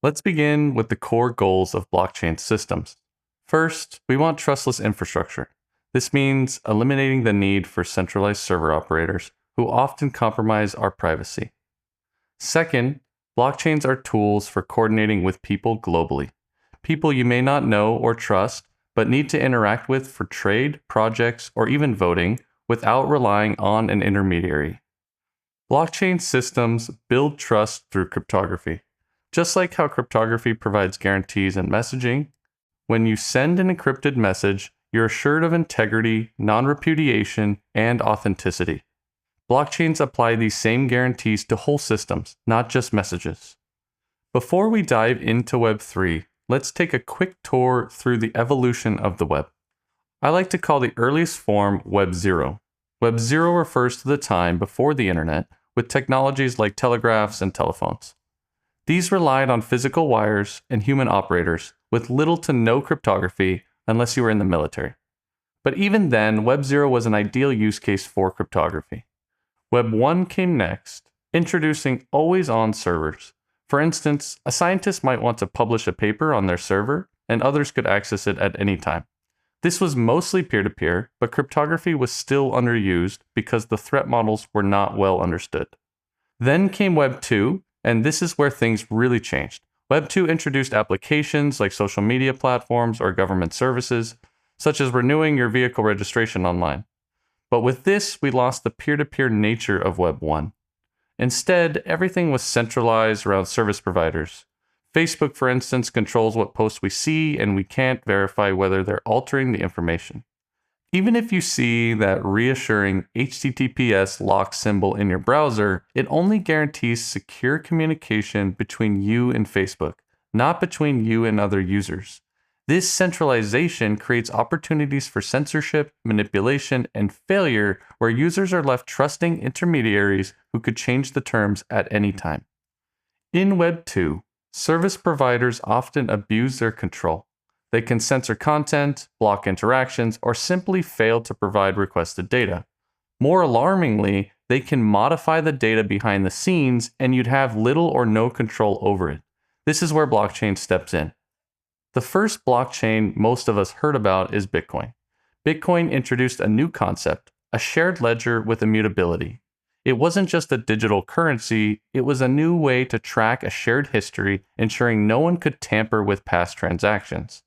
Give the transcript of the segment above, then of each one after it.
Let's begin with the core goals of blockchain systems. First, we want trustless infrastructure. This means eliminating the need for centralized server operators who often compromise our privacy. Second, blockchains are tools for coordinating with people globally. People you may not know or trust, but need to interact with for trade, projects, or even voting without relying on an intermediary. Blockchain systems build trust through cryptography. Just like how cryptography provides guarantees in messaging, when you send an encrypted message, you're assured of integrity, non-repudiation, and authenticity. Blockchains apply these same guarantees to whole systems, not just messages. Before we dive into Web3, let's take a quick tour through the evolution of the web. I like to call the earliest form Web 0. Web 0 refers to the time before the internet, with technologies like telegraphs and telephones. These relied on physical wires and human operators, with little to no cryptography unless you were in the military. But even then, Web 0 was an ideal use case for cryptography. Web 1 came next, introducing always-on servers. For instance, a scientist might want to publish a paper on their server, and others could access it at any time. This was mostly peer-to-peer, but cryptography was still underused because the threat models were not well understood. Then came Web 2, and this is where things really changed. Web 2 introduced applications like social media platforms or government services, such as renewing your vehicle registration online. But with this, we lost the peer-to-peer nature of Web 1. Instead, everything was centralized around service providers. Facebook, for instance, controls what posts we see, and we can't verify whether they're altering the information. Even if you see that reassuring HTTPS lock symbol in your browser, it only guarantees secure communication between you and Facebook, not between you and other users. This centralization creates opportunities for censorship, manipulation, and failure where users are left trusting intermediaries who could change the terms at any time. In Web 2, service providers often abuse their control. They can censor content, block interactions, or simply fail to provide requested data. More alarmingly, they can modify the data behind the scenes and you'd have little or no control over it. This is where blockchain steps in. The first blockchain most of us heard about is Bitcoin. Bitcoin introduced a new concept, a shared ledger with immutability. It wasn't just a digital currency, it was a new way to track a shared history, ensuring no one could tamper with past transactions.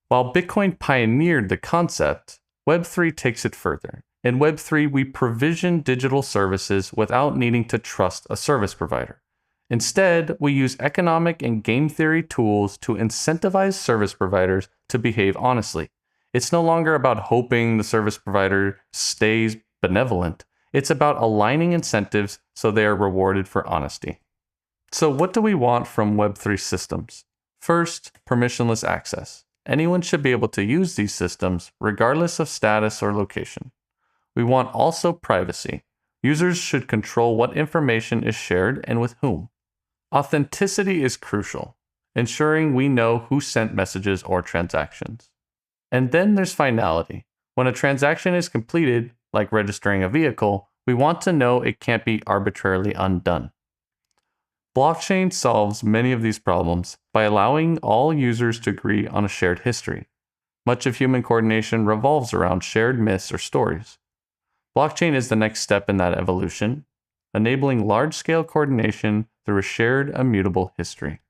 While Bitcoin pioneered the concept, Web3 takes it further. In Web3, we provision digital services without needing to trust a service provider. Instead, we use economic and game theory tools to incentivize service providers to behave honestly. It's no longer about hoping the service provider stays benevolent. It's about aligning incentives so they are rewarded for honesty. So what do we want from Web3 systems? First, permissionless access. Anyone should be able to use these systems regardless of status or location. We want also privacy. Users should control what information is shared and with whom. Authenticity is crucial, ensuring we know who sent messages or transactions. And then there's finality. When a transaction is completed, like registering a vehicle, we want to know it can't be arbitrarily undone. Blockchain solves many of these problems by allowing all users to agree on a shared history. Much of human coordination revolves around shared myths or stories. Blockchain is the next step in that evolution, enabling large-scale coordination through a shared immutable history.